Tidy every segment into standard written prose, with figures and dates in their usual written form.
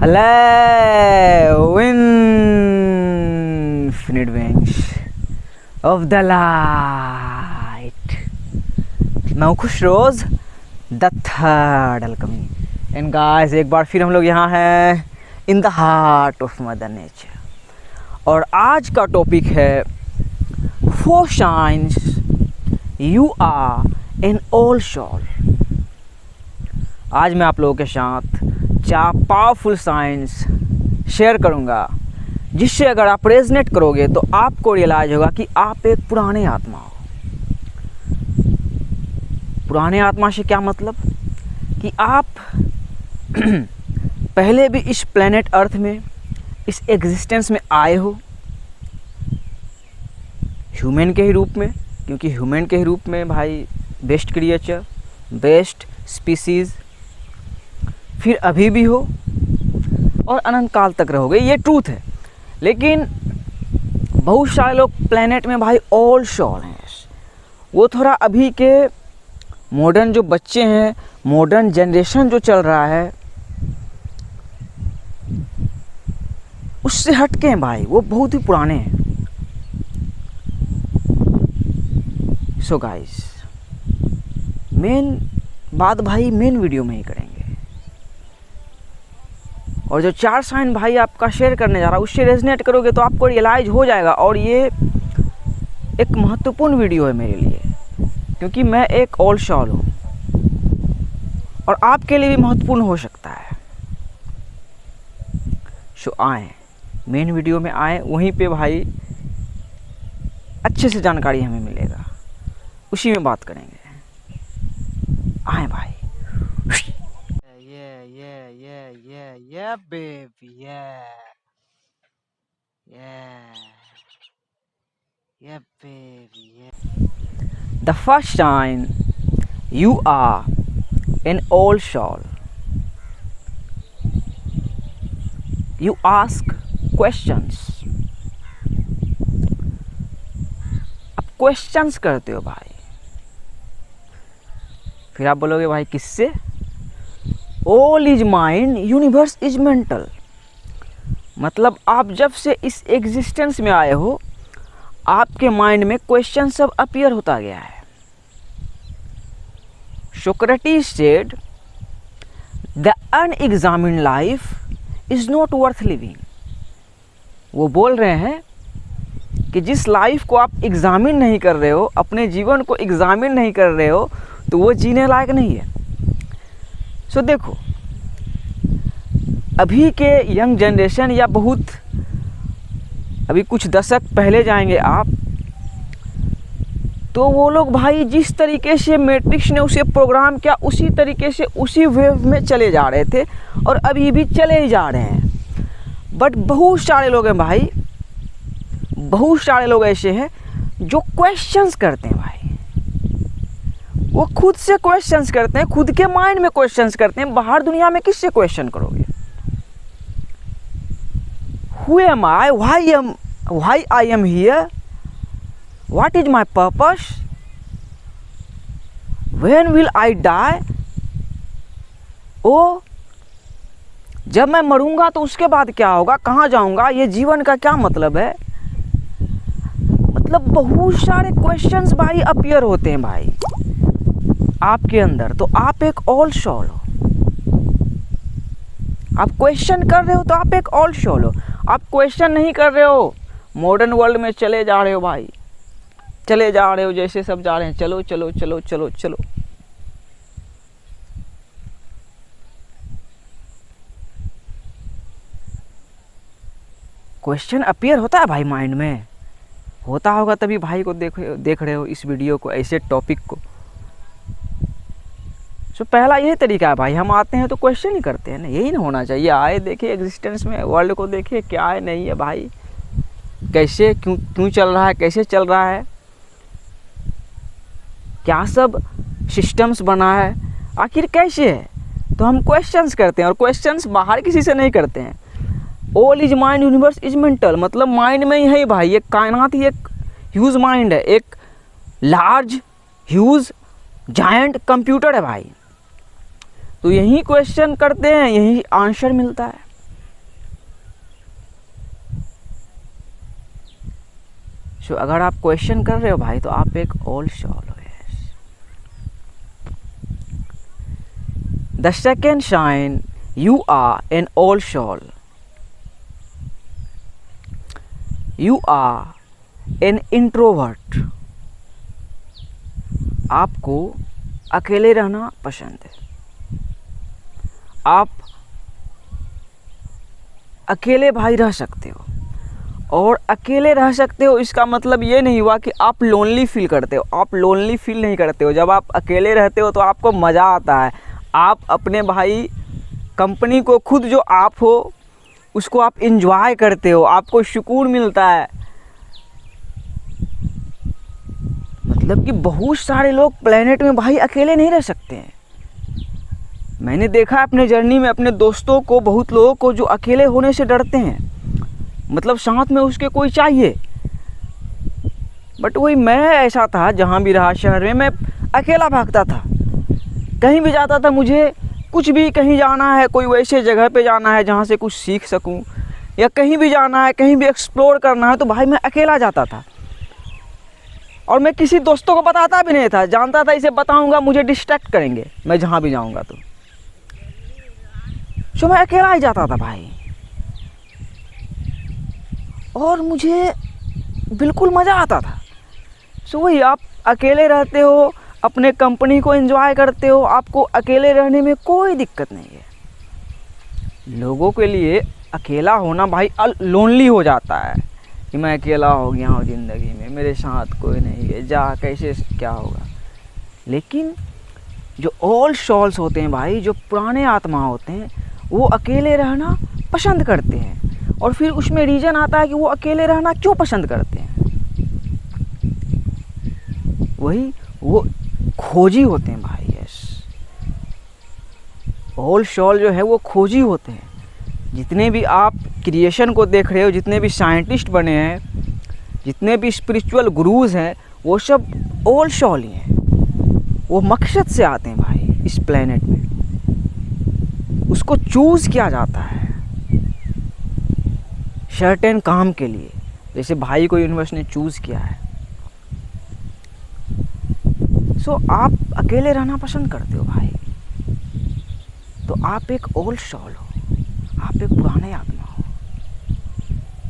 Hello, infinite wings of the light. मैं हूँ खुश रोज द थर्ड अलकमी एंड गाइस, एक बार फिर हम लोग यहाँ हैं in the heart of mother nature. और आज का टॉपिक है 4 signs you are an all soul। आज मैं आप लोगों के साथ 4 पावरफुल साइंस शेयर करूंगा, जिससे अगर आप रेजनेट करोगे तो आपको रियलाइज होगा कि आप एक पुराने आत्मा हो। पुराने आत्मा से क्या मतलब कि आप पहले भी इस प्लेनेट अर्थ में, इस एग्जिस्टेंस में आए हो ह्यूमन के ही रूप में, क्योंकि ह्यूमन के ही रूप में भाई बेस्ट क्रिएचर, बेस्ट स्पीसीज़, फिर अभी भी हो और अनंत काल तक रहोगे, ये ट्रूथ है। लेकिन बहुत सारे लोग प्लेनेट में भाई ऑल सोल हैं। वो थोड़ा अभी के मॉडर्न जो बच्चे हैं, मॉडर्न जनरेशन जो चल रहा है, उससे हटके हैं भाई, वो बहुत ही पुराने हैं। सो गाइस, मेन बात भाई मेन वीडियो में ही करेंगे। और जो 4 साइन भाई आपका शेयर करने जा रहा है, उससे रेजनेट करोगे तो आपको रियलाइज हो जाएगा। और ये एक महत्वपूर्ण वीडियो है मेरे लिए, क्योंकि मैं एक ऑल सोल हूँ और आपके लिए भी महत्वपूर्ण हो सकता है। सो आए मेन वीडियो में आए, वहीं पे भाई अच्छे से जानकारी हमें मिलेगा, उसी में बात करेंगे। आए भाई। Yeah, baby, yeah, baby, yeah. The first sign you are an old soul. You ask questions. अब क्वेश्चंस करते हो भाई। फिर आप बोलोगे भाई किससे? All is mind, universe is mental। मतलब आप जब से इस एग्जिस्टेंस में आए हो, आपके माइंड में क्वेश्चन सब अपीयर होता गया है। Socrates said the unexamined life is not worth living. वो बोल रहे हैं कि जिस लाइफ को आप एग्जामिन नहीं कर रहे हो, अपने जीवन को एग्जामिन नहीं कर रहे हो, तो वो जीने लायक नहीं है। सो देखो, अभी के यंग जनरेशन या बहुत अभी कुछ दशक पहले जाएंगे आप, तो वो लोग भाई जिस तरीके से मैट्रिक्स ने उसे प्रोग्राम किया, उसी तरीके से उसी वेव में चले जा रहे थे और अभी भी चले ही जा रहे हैं। बट बहुत सारे लोग हैं भाई, बहुत सारे लोग ऐसे हैं जो क्वेश्चंस करते हैं भाई। वो खुद से क्वेश्चंस करते हैं, खुद के माइंड में क्वेश्चंस करते हैं। बाहर दुनिया में किससे क्वेश्चन करोगे? Who am I? Why I am here? What is my purpose? When will I die? ओ, जब मैं मरूंगा तो उसके बाद क्या होगा, कहाँ जाऊंगा, ये जीवन का क्या मतलब है? मतलब बहुत सारे क्वेश्चंस भाई अपीयर होते हैं भाई आपके अंदर। तो आप एक ऑल सोल हो। आप क्वेश्चन कर रहे हो तो आप एक ऑल सोल हो। आप क्वेश्चन नहीं कर रहे हो, मॉडर्न वर्ल्ड में चले जा रहे हो भाई, चले जा रहे हो जैसे सब जा रहे हैं। चलो चलो चलो चलो चलो। क्वेश्चन अपीयर होता है भाई माइंड में, होता होगा तभी भाई को देख रहे हो इस वीडियो को, ऐसे टॉपिक को। तो पहला यही तरीका है भाई, हम आते हैं तो क्वेश्चन ही करते हैं ना, यही ना होना चाहिए। आए देखे एग्जिस्टेंस में, वर्ल्ड को देखे क्या है नहीं है भाई, कैसे क्यों चल रहा है, कैसे चल रहा है, क्या सब सिस्टम्स बना है, आखिर कैसे है। तो हम क्वेश्चंस करते हैं, और क्वेश्चंस बाहर किसी से नहीं करते हैं। All is mind, universe is mental. मतलब माइंड में ही है भाई, ये कायनात ही एक ह्यूज माइंड है, एक लार्ज ह्यूज जायंट कंप्यूटर है भाई। तो यही क्वेश्चन करते हैं, यही आंसर मिलता है। सो अगर आप क्वेश्चन कर रहे हो भाई तो आप एक ओल्ड सोल हो। The second sign, you are an old soul. You are an introvert. आपको अकेले रहना पसंद है। आप अकेले भाई रह सकते हो, और अकेले रह सकते हो इसका मतलब ये नहीं हुआ कि आप लोनली फील करते हो। आप लोनली फील नहीं करते हो। जब आप अकेले रहते हो तो आपको मज़ा आता है। आप अपने भाई कंपनी को, खुद जो आप हो उसको आप इंजॉय करते हो, आपको सुकून मिलता है। मतलब कि बहुत सारे लोग प्लेनेट में भाई अकेले नहीं रह सकते हैं। मैंने देखा है अपने जर्नी में अपने दोस्तों को, बहुत लोगों को जो अकेले होने से डरते हैं, मतलब साथ में उसके कोई चाहिए। बट वही मैं ऐसा था, जहाँ भी रहा शहर में मैं अकेला भागता था। कहीं भी जाता था, मुझे कुछ भी कहीं जाना है, कोई वैसे जगह पे जाना है जहाँ से कुछ सीख सकूं, या कहीं भी जाना है, कहीं भी एक्सप्लोर करना है, तो भाई मैं अकेला जाता था। और मैं किसी दोस्तों को बताता भी नहीं था, जानता था इसे बताऊंगा मुझे डिस्ट्रैक्ट करेंगे मैं जहाँ भी जाऊँगा तो। सो मैं अकेला ही जाता था भाई, और मुझे बिल्कुल मज़ा आता था। सो वही, आप अकेले रहते हो, अपने कंपनी को एंजॉय करते हो, आपको अकेले रहने में कोई दिक्कत नहीं है। लोगों के लिए अकेला होना भाई लोनली हो जाता है कि मैं अकेला हो गया हूँ ज़िंदगी में, मेरे साथ कोई नहीं है, जा कैसे क्या होगा। लेकिन जो ओल्ड सोल्स होते हैं भाई, जो पुराने आत्मा होते हैं, वो अकेले रहना पसंद करते हैं। और फिर उसमें रीज़न आता है कि वो अकेले रहना क्यों पसंद करते हैं। वही, वो खोजी होते हैं भाई। यस, ओल्ड सोल जो है वो खोजी होते हैं। जितने भी आप क्रिएशन को देख रहे हो, जितने भी साइंटिस्ट बने हैं, जितने भी स्पिरिचुअल गुरुज हैं, वो सब ओल्ड सोल ही हैं। वो मकसद से आते हैं भाई इस प्लेनेट में। उसको चूज़ किया जाता है सर्टेन काम के लिए। जैसे भाई को यूनिवर्स ने चूज़ किया है। सो आप अकेले रहना पसंद करते हो भाई, तो आप एक ओल्ड सोल हो, आप एक पुराने आत्मा हो।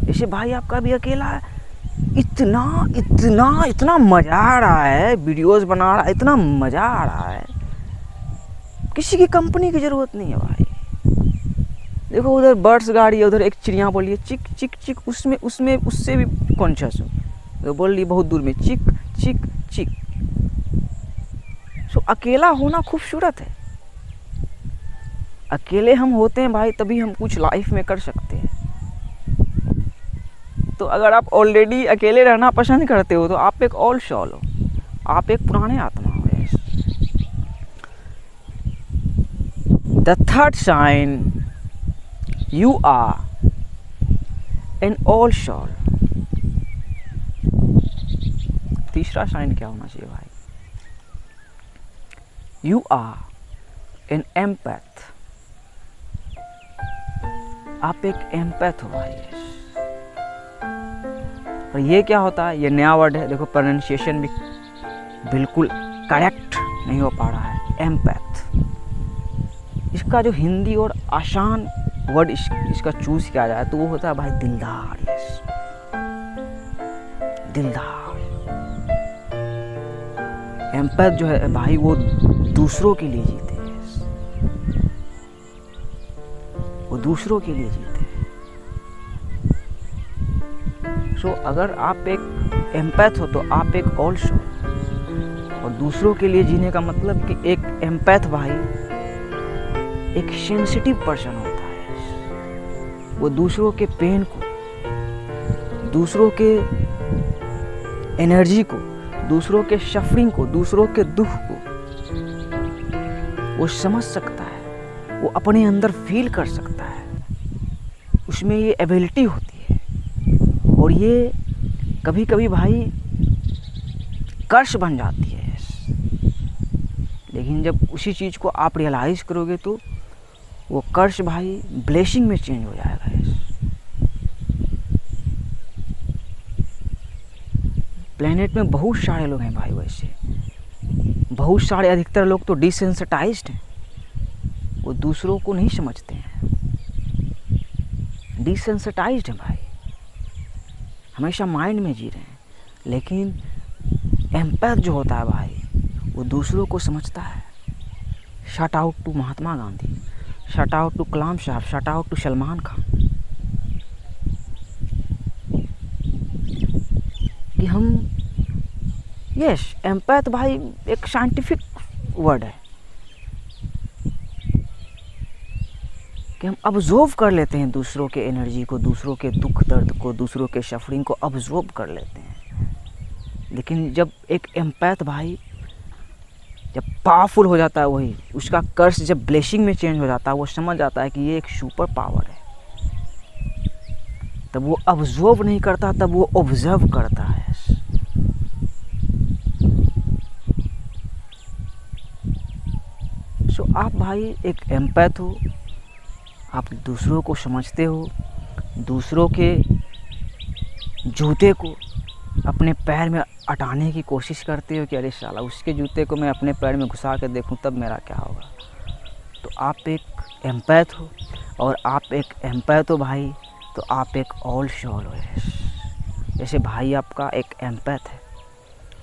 जैसे भाई आपका भी अकेला इतना इतना इतना मज़ा आ रहा है, वीडियोस बना रहा है, इतना मज़ा आ रहा है, किसी की कंपनी की ज़रूरत नहीं है भाई। देखो उधर बर्ड्स गाड़ी है, उधर एक चिड़िया बोली है चिक चिक चिक, उसमें उससे भी कॉन्शियस हो, तो बोल रही बहुत दूर में चिक चिक चिक। सो अकेला होना खूबसूरत है। अकेले हम होते हैं भाई, तभी हम कुछ लाइफ में कर सकते हैं। तो अगर आप ऑलरेडी अकेले रहना पसंद करते हो तो आप एक ओल्ड सोल हो, आप एक पुराने आत्मा हो। The third sign, you are an old soul. तीसरा साइन क्या होना चाहिए भाई? You are an empath. आप एक एम्पैथ हो भाई। और ये क्या होता है? ये नया वर्ड है, देखो प्रोनाउंसिएशन भी बिल्कुल करेक्ट नहीं हो पा रहा है। एम्पैथ, इसका जो हिंदी और आसान वर्ड इसका चूज किया जाए तो वो होता है भाई दिलदार। यस, दिलदार। एम्पैथ जो है भाई वो दूसरों के लिए जीते हैं, वो दूसरों के लिए जीते हैं। सो अगर आप एक एम्पैथ हो तो आप एक ओल्ड सोल। और दूसरों के लिए जीने का मतलब कि एक एम्पैथ भाई एक सेंसिटिव पर्सन होता है। वो दूसरों के पेन को, दूसरों के एनर्जी को, दूसरों के सफरिंग को, दूसरों के दुख को वो समझ सकता है, वो अपने अंदर फील कर सकता है। उसमें ये एबिलिटी होती है। और ये कभी कभी भाई कर्ष बन जाती है। लेकिन जब उसी चीज़ को आप रियलाइज़ करोगे तो वो कर्ष भाई ब्लेसिंग में चेंज हो जाएगा। प्लेनेट में बहुत सारे लोग हैं भाई, वैसे बहुत सारे, अधिकतर लोग तो डिसेंसिटाइज्ड हैं, वो दूसरों को नहीं समझते हैं, डिसेंसिटाइज्ड हैं भाई, हमेशा माइंड में जी रहे हैं। लेकिन एम्पैथ जो होता है भाई, वो दूसरों को समझता है। Shout out to Mahatma Gandhi, shout out to Kalam sahab, shout out to Salman Khan, कि हम यस एम्पैथ भाई एक साइंटिफिक वर्ड है कि हम ऑब्जर्व कर लेते हैं दूसरों के एनर्जी को, दूसरों के दुख दर्द को, दूसरों के सफरिंग को ऑब्जर्व कर लेते हैं। लेकिन जब एक एम्पैथ भाई जब पावरफुल हो जाता है, वही उसका कर्स जब ब्लेसिंग में चेंज हो जाता है, वो समझ जाता है कि ये एक सुपर पावर है। तब वो ऑब्जर्व नहीं करता, तब वो ऑब्जर्व करता है। सो आप भाई एक एम्पैथ हो, आप दूसरों को समझते हो, दूसरों के जूते को अपने पैर में अटाने की कोशिश करते हो कि अरे साला उसके जूते को मैं अपने पैर में घुसा के देखूं तब मेरा क्या होगा। तो आप एक एम्पैथ हो, और आप एक एम्पैथ हो भाई, तो आप एक ऑल सोल हो। जैसे भाई आपका एक एम्पैथ है,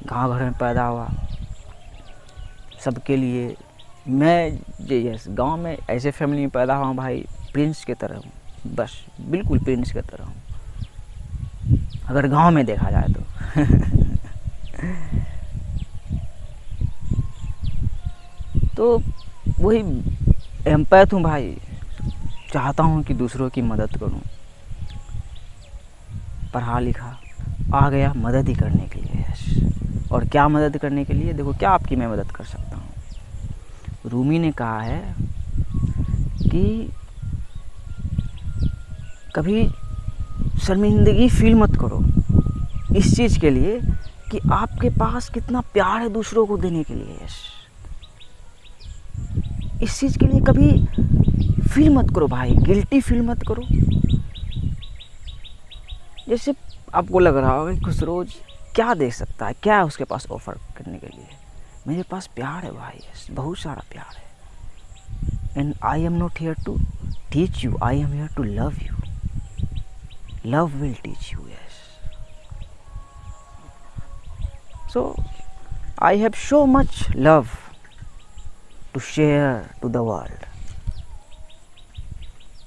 गांव घर में पैदा हुआ, सबके लिए मैं यस गांव में ऐसे फैमिली में पैदा हुआ भाई, प्रिंस की तरह हूँ, बस बिल्कुल प्रिंस की तरह हूँ अगर गांव में देखा जाए तो। तो वही एम्पैथ हूँ भाई, चाहता हूँ कि दूसरों की मदद करूँ, पढ़ा लिखा आ गया मदद ही करने के लिए। और क्या मदद करने के लिए, देखो क्या आपकी मैं मदद कर सकता हूँ। रूमी ने कहा है कि कभी शर्मिंदगी फील मत करो इस चीज़ के लिए कि आपके पास कितना प्यार है दूसरों को देने के लिए। इस चीज़ के लिए कभी फील मत करो भाई, गिल्टी फील मत करो। जैसे आपको लग रहा होगा कि खुशरोज क्या दे सकता है, क्या है उसके पास ऑफर करने के लिए। मेरे पास प्यार है भाई, बहुत सारा प्यार है। And I am not here to teach you, I am here to love you. Love will teach you, yes. So, I have so much love to share to the world.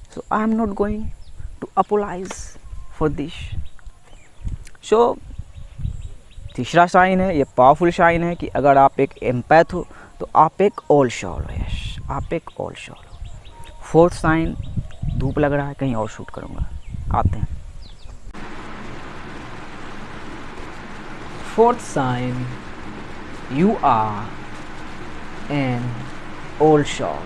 So, I am not going to apologize for this. So, तीसरा sign है, ये powerful sign है कि अगर आप एक empath हो तो आप एक ऑल सोल हो। यस, आप एक ऑल सोल हो। फोर्थ साइन, धूप लग रहा है, कहीं और शूट करूँगा, आते हैं। Fourth sign, you are an old soul.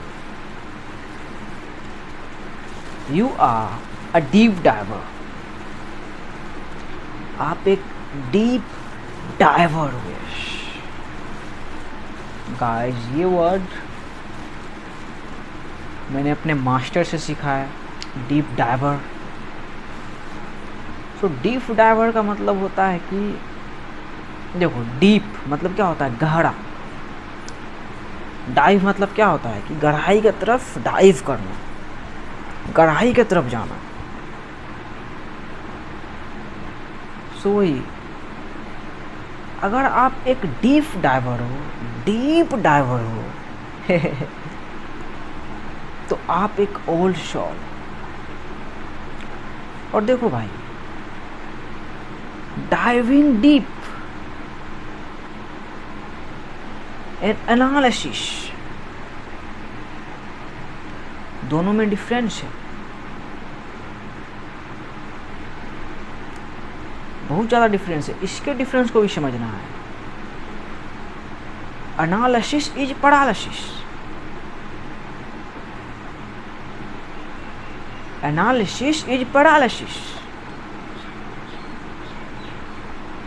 You are a deep diver. आप एक डीप डाइवर हो। गाइस, ये वर्ड मैंने अपने मास्टर से सीखा है, डीप डाइवर। तो डीप डाइवर का मतलब होता है कि देखो, डीप मतलब क्या होता है, गहरा। डाइव मतलब क्या होता है कि गहराई की तरफ डाइव करना, गहराई की तरफ जाना। सो वही, अगर आप एक डीप डाइवर हो तो आप एक ओल्ड सोल। और देखो भाई, डाइविंग डीप एंड एनालिसिस, दोनों में डिफरेंस है, बहुत ज़्यादा डिफरेंस है। इसके डिफरेंस को भी समझना है। Analysis is paralysis, analysis is paralysis.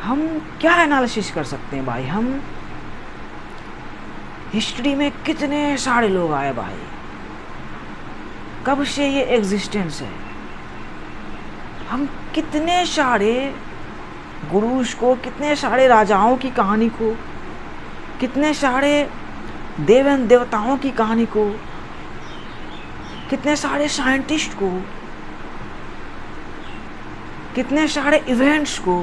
हम क्या एनालिसिस कर सकते हैं भाई, हम हिस्ट्री में कितने सारे लोग आए भाई, कब से ये एग्जिस्टेंस है, हम कितने सारे गुरुज को, कितने सारे राजाओं की कहानी को, कितने सारे देवन देवताओं की कहानी को, कितने सारे साइंटिस्ट को, कितने सारे इवेंट्स को,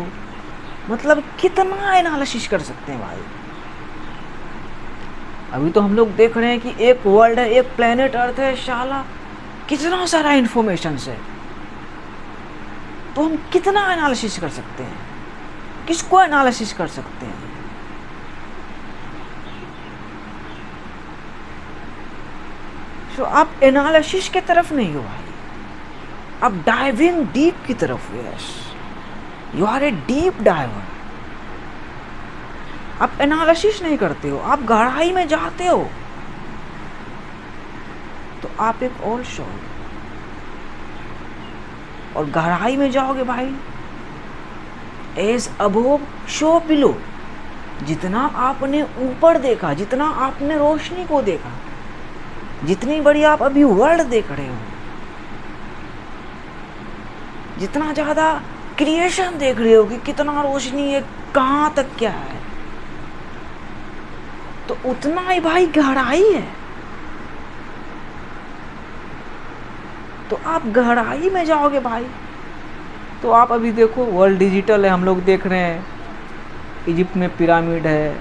मतलब कितना एनालिसिस कर सकते हैं भाई। अभी तो हम लोग देख रहे हैं कि एक वर्ल्ड है, एक प्लेनेट अर्थ है, शाला कितना सारा इंफॉर्मेशन है। तो हम कितना एनालिसिस कर सकते हैं, किसको एनालिसिस कर सकते हैं। तो आप एनालिसिस की तरफ नहीं हो भाई, आप डाइविंग डीप की तरफ हो। Yes, you are a deep diver. आप एनालिसिस नहीं करते हो, आप गहराई में जाते हो, तो आप एक और सोल। और गहराई में जाओगे भाई, एज अबोव सो बिलो। जितना आपने ऊपर देखा, जितना आपने रोशनी को देखा, जितनी बड़ी आप अभी वर्ल्ड देख रहे हो, जितना ज्यादा क्रिएशन देख रहे हो कि कितना रोशनी है, कहाँ तक क्या है, तो उतना ही भाई गहराई है। तो आप गहराई में जाओगे भाई। तो आप अभी देखो, वर्ल्ड डिजिटल है, हम लोग देख रहे हैं, इजिप्ट में पिरामिड है,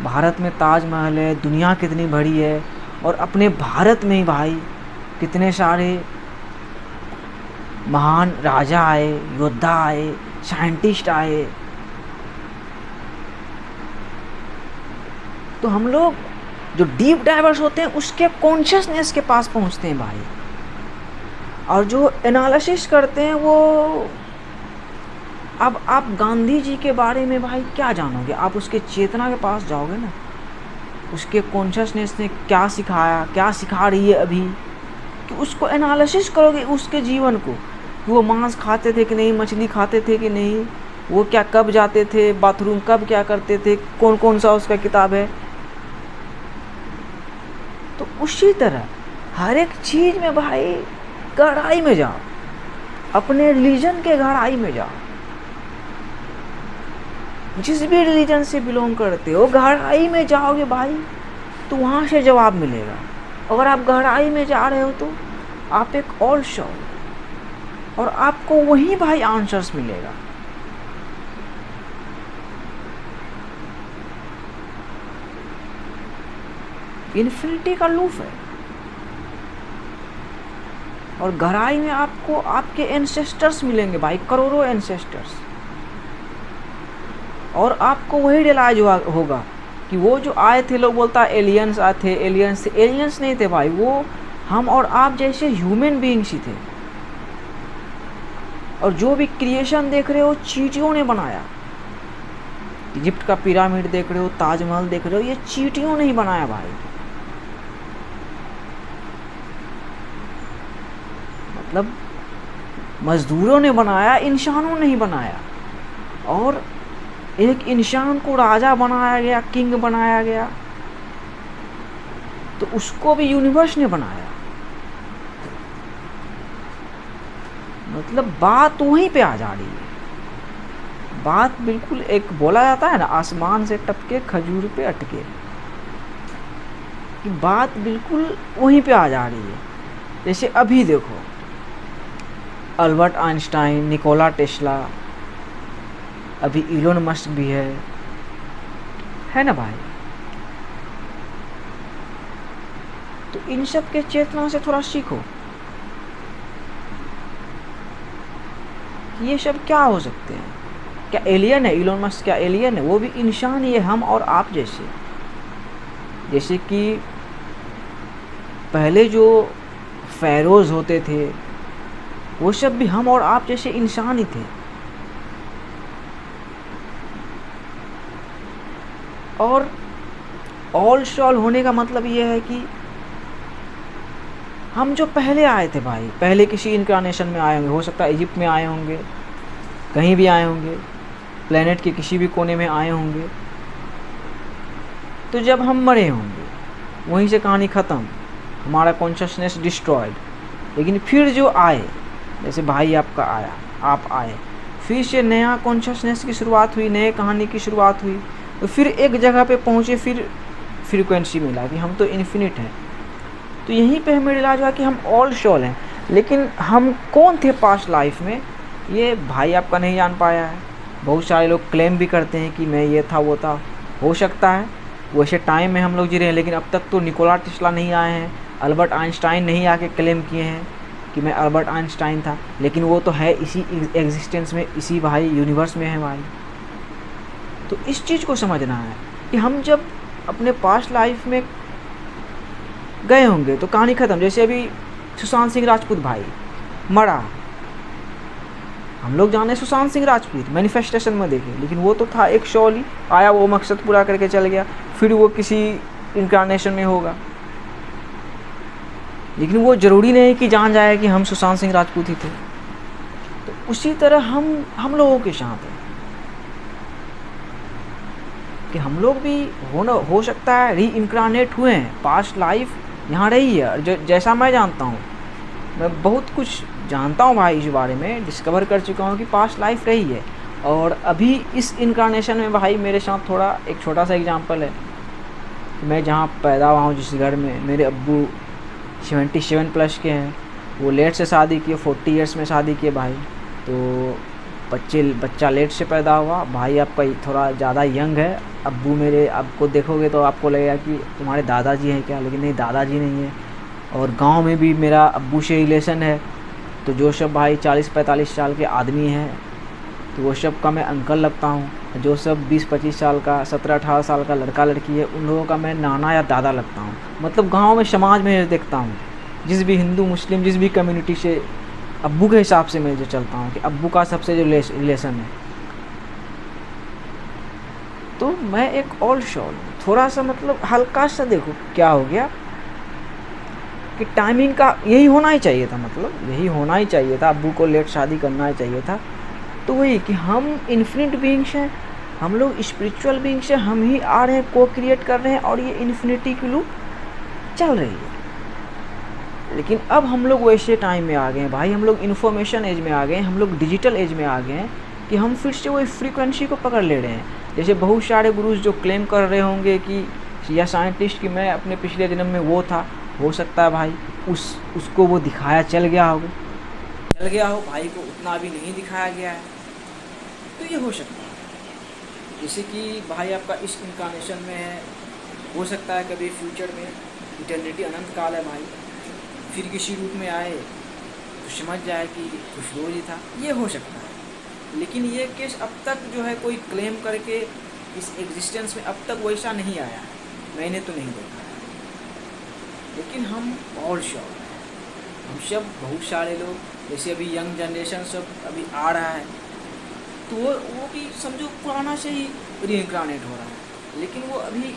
भारत में ताजमहल है, दुनिया कितनी बड़ी है, और अपने भारत में ही भाई कितने सारे महान राजा आए, योद्धा आए, साइंटिस्ट आए। तो हम लोग जो डीप डाइवर्स होते हैं उसके कॉन्शियसनेस के पास पहुंचते हैं भाई। और जो एनालिसिस करते हैं वो, अब आप गांधी जी के बारे में भाई क्या जानोगे, आप उसके चेतना के पास जाओगे ना, उसके कॉन्शियसनेस ने क्या सिखाया, क्या सिखा रही है अभी, कि उसको एनालिसिस करोगे उसके जीवन को, कि वो मांस खाते थे कि नहीं, मछली खाते थे कि नहीं, वो क्या कब जाते थे बाथरूम, कब क्या करते थे, कौन कौन सा उसका किताब है। तो उसी तरह हर एक चीज़ में भाई गहराई में जाओ, अपने रिलीजन के गहराई में जाओ। जिस भी रिलीजन से बिलोंग करते हो, गहराई में जाओगे भाई तो वहाँ से जवाब मिलेगा। अगर आप गहराई में जा रहे हो तो आप एक और सोल, और आपको वहीं भाई आंसर्स मिलेगा। इन्फिनिटी का लूप है, और गहराई में आपको आपके एंसेस्टर्स मिलेंगे भाई, करोड़ों एंसेस्टर्स। और आपको वही रियलाइज होगा कि वो जो आए थे, लोग बोलता है एलियंस आए थे, एलियंस नहीं थे भाई, वो हम और आप जैसे ह्यूमन बीइंग्स ही थे। और जो भी क्रिएशन देख रहे हो चींटियों ने बनाया। इजिप्ट का पिरामिड देख रहे हो, ताजमहल देख रहे हो, ये चींटियों ने ही बनाया भाई। मतलब मजदूरों ने बनाया, इंसानों ने ही बनाया। और एक इंसान को राजा बनाया गया, किंग बनाया गया, तो उसको भी यूनिवर्स ने बनाया। मतलब बात वहीं पे आ जा रही है। बात बिल्कुल, एक बोला जाता है ना, आसमान से टपके खजूर पे अटके, कि बात बिल्कुल वहीं पे आ जा रही है। जैसे अभी देखो, अल्बर्ट आइंस्टाइन, निकोला टेस्ला, अभी इलोन मस्क भी है ना भाई। तो इन सब के चेतना से थोड़ा सीखो, ये सब क्या हो सकते हैं। क्या एलियन है इलोन मस्क? क्या एलियन है? वो भी इंसान ही है, हम और आप जैसे। जैसे कि पहले जो फेरोज होते थे, वो सब भी हम और आप जैसे इंसान ही थे। और ऑल सोल होने का मतलब ये है कि हम जो पहले आए थे भाई, पहले किसी इनकारनेशन में आए होंगे, हो सकता है इजिप्ट में आए होंगे, कहीं भी आए होंगे, प्लेनेट के किसी भी कोने में आए होंगे। तो जब हम मरे होंगे, वहीं से कहानी ख़त्म, हमारा कॉन्शियसनेस डिस्ट्रॉयड। लेकिन फिर जो आए, जैसे भाई आपका आया, आप आए, फिर से नया कॉन्शियसनेस की शुरुआत हुई, नए कहानी की शुरुआत हुई, तो फिर एक जगह पे पहुँचे, फिर फ्रीक्वेंसी मिला कि हम तो इन्फिनिट हैं। तो यहीं पे हमें रियलाइज हुआ कि हम ऑल सोल हैं, लेकिन हम कौन थे पास्ट लाइफ में, ये भाई आपका नहीं जान पाया है। बहुत सारे लोग क्लेम भी करते हैं कि मैं ये था वो था, हो सकता है वैसे टाइम में हम लोग जी रहे हैं, लेकिन अब तक तो निकोला टेस्ला नहीं आए हैं, अल्बर्ट आइंस्टाइन नहीं आके क्लेम किए हैं कि मैं अल्बर्ट आइंस्टाइन था, लेकिन वो तो है इसी एग्जिस्टेंस में, इसी भाई यूनिवर्स में है भाई। तो इस चीज़ को समझना है कि हम जब अपने पास्ट लाइफ में गए होंगे तो कहानी ख़त्म। जैसे अभी सुशांत सिंह राजपूत भाई मरा, हम लोग जाने सुशांत सिंह राजपूत मैनिफेस्टेशन में देखे, लेकिन वो तो था एक शौली, आया वो मकसद पूरा करके चल गया, फिर वो किसी इनकारनेशन में होगा, लेकिन वो ज़रूरी नहीं कि जान जाए कि हम सुशांत सिंह राजपूत ही थे। तो उसी तरह हम लोगों के साथ है कि हम लोग भी हो सकता है री इनकारनेट हुए हैं, पास्ट लाइफ यहाँ रही है। जैसा मैं जानता हूँ, मैं बहुत कुछ जानता हूँ भाई, इस बारे में डिस्कवर कर चुका हूँ कि पास्ट लाइफ रही है, और अभी इस इनकारनेशन में भाई मेरे साथ थोड़ा एक छोटा सा एग्जांपल है। मैं जहाँ पैदा हुआ हूँ, जिस घर में, मेरे अब्बू 77 प्लस के हैं, वो लेट से शादी किए, 40 ईयर्स में शादी किए भाई। तो बच्चा लेट से पैदा हुआ, भाई आपका थोड़ा ज़्यादा यंग है। अब्बू मेरे, आपको देखोगे तो आपको लगेगा कि तुम्हारे दादाजी हैं क्या, लेकिन नहीं, दादाजी नहीं है। और गांव में भी मेरा अब्बू से रिलेशन है, तो जो सब भाई 40-45 साल के आदमी हैं, तो वो सब का मैं अंकल लगता हूँ। जो सब 20-25 साल का, 17-18 साल का लड़का लड़की है, उन लोगों का मैं नाना या दादा लगता हूँ। मतलब गांव में, समाज में देखता हूँ, जिस भी हिंदू मुस्लिम जिस भी कम्युनिटी से अब्बू के हिसाब से मैं जो चलता हूँ कि अब्बू का सबसे जो रिलेशन है, तो मैं एक ऑल शॉल थोड़ा सा, मतलब हल्का सा, देखो क्या हो गया कि टाइमिंग का यही होना ही चाहिए था, मतलब यही होना ही चाहिए था, अब्बू को लेट शादी करना ही चाहिए था। तो वही कि हम इन्फिनिट बीइंग्स हैं, हम लोग स्पिरिचुअल बीइंग्स हैं, हम ही आ रहे हैं, को क्रिएट कर रहे हैं, और ये इन्फिनिटी की लूप चल रही है। लेकिन अब हम लोग वैसे टाइम में आ गए हैं भाई, हम लोग इन्फॉर्मेशन एज में आ गए हैं, हम लोग डिजिटल एज में आ गए हैं कि हम फिर से वही फ्रीक्वेंसी को पकड़ ले रहे हैं। जैसे बहुत सारे गुरुज जो क्लेम कर रहे होंगे कि, या साइंटिस्ट, कि मैं अपने पिछले जन्म में वो था, हो सकता है भाई उसको वो दिखाया चल गया हो भाई को, उतना भी नहीं दिखाया गया है, तो ये हो सकता है। जैसे कि भाई आपका इस इनकारनेशन में है, हो सकता है कभी फ्यूचर में, इटर्निटी अनंत काल है भाई, फिर किसी रूप में आए तो समझ जाए कि कुछ रोज ही था, ये हो सकता है। लेकिन ये केस अब तक जो है कोई क्लेम करके इस एग्जिस्टेंस में अब तक वैसा नहीं आया है, मैंने तो नहीं देखा है। लेकिन हम और श्योर हैं, हम सब, बहुत सारे लोग, जैसे अभी यंग जनरेशन सब अभी आ रहा है, तो वो भी समझो पुराना से ही रीइंकारनेट हो रहा है, लेकिन वो अभी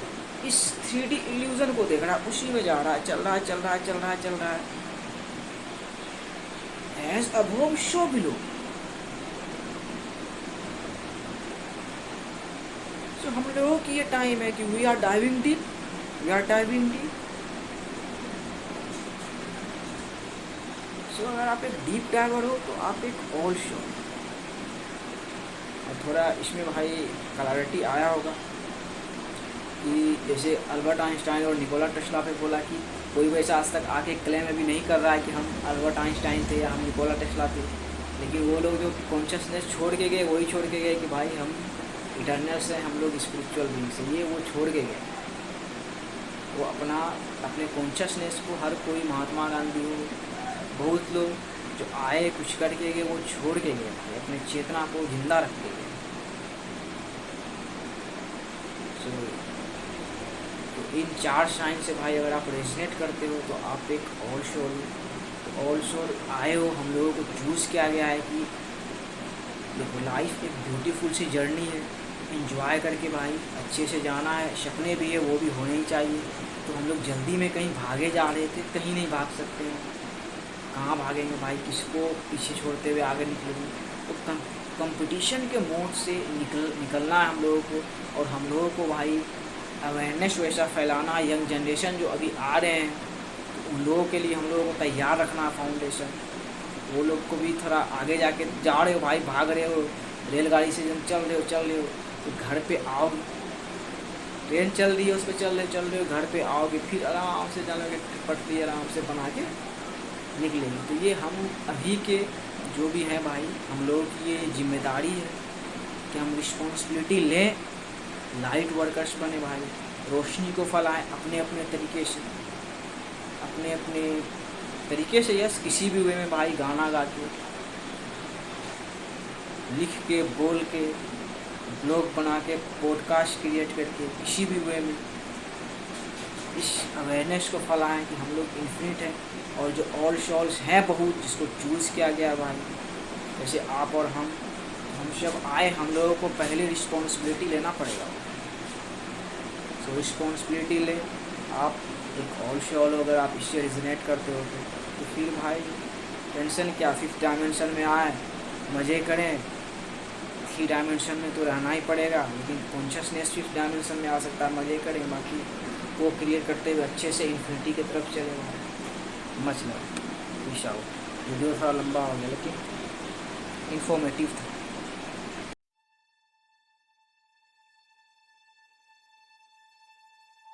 इस 3D इल्यूजन को देख रहा है, उसी में जा रहा है, चल रहा है। As above so below. तो हम लोगों की ये टाइम है कि we are diving deep. So अगर आप एक डीप डाइवर हो तो आप एक ऑल शो। और थोड़ा इसमें भाई क्लैरिटी आया होगा कि जैसे अल्बर्ट आइंस्टाइन और निकोला टेस्ला पे बोला कि कोई वैसा आज तक आके क्लेम अभी नहीं कर रहा है कि हम अल्बर्ट आइंस्टाइन थे या हम निकोला टेस्ला थे, लेकिन वो लोग जो कॉन्शियसनेस छोड़ के गए, वही छोड़ के गए कि भाई हम इटर्नल्स हैं, हम लोग स्पिरिचुअल बीइंग्स हैं, ये वो छोड़ के गए। वो अपने कॉन्शियसनेस को, हर कोई, महात्मा गांधी हो, बहुत लोग जो आए कुछ करके गए, वो छोड़ के गए, अपने चेतना को जिंदा रख के गए। तो इन 4 साइन से भाई अगर आप रेजनेट करते हो तो आप एक ऑल सोल आए हो। हम लोगों को चूज़ किया गया है कि देखो लाइफ एक ब्यूटीफुल सी जर्नी है, इंजॉय करके भाई अच्छे से जाना है। सपने भी है, वो भी होने ही चाहिए। तो हम लोग जल्दी में कहीं भागे जा रहे थे, कहीं नहीं भाग सकते हैं। कहाँ भागेंगे भाई, किसको पीछे छोड़ते हुए आगे निकलेंगे। तो कंपटीशन के मोड से निकलना है हम लोगों को, और हम लोगों को भाई अवेयरनेस वैसा फैलाना। यंग जनरेशन जो अभी आ रहे हैं, तो उन लोगों के लिए हम लोगों को तैयार रखना है फाउंडेशन। वो लोग को भी थोड़ा आगे जाके जा रहे हो भाई, भाग रहे हो रेलगाड़ी से, जब चल रहे हो तो घर पे आओगे, ट्रेन चल रही है उस पर चल रहे हो, घर पे आओगे फिर आराम से चलोगे, पटरी आराम से बना के निकलेंगे। तो ये हम अभी के जो भी हैं भाई, हम लोगों की ये जिम्मेदारी है कि हम रिस्पॉन्सिबिलिटी लें, लाइट वर्कर्स बने भाई, रोशनी को फैलाएं अपने अपने तरीके से, अपने अपने तरीके से, यस किसी भी वे में भाई, गाना गा के, लिख के, बोल के, ब्लॉग बना के, पॉडकास्ट क्रिएट करके, किसी भी वे में इस अवेयरनेस को फैलाएं कि हम लोग इन्फिनिट हैं, और जो ऑल शॉल्स हैं बहुत, जिसको चूज़ किया गया भाई, जैसे आप और हम सब आए, हम लोगों को पहले रिस्पॉन्सिबिलिटी लेना पड़ेगा। सो रिस्पॉन्सिबिलिटी ले आप, एक ऑल शॉल अगर आप इससे रिजनेट करते हो तो फिर भाई टेंशन क्या, 5th डायमेंशन में आए, मज़े करें, 3 डायमेंशन में तो रहना ही पड़ेगा, लेकिन कॉन्शियसनेस 5th डायमेंशन में आ सकता है, मज़े करें, बाकी को क्रिएट करते हुए अच्छे से इन्फिनिटी की तरफ चले भाई। मच लगा, पीस आउट। वीडियो थोड़ा लंबा हो गया लेकिन इन्फॉर्मेटिव था।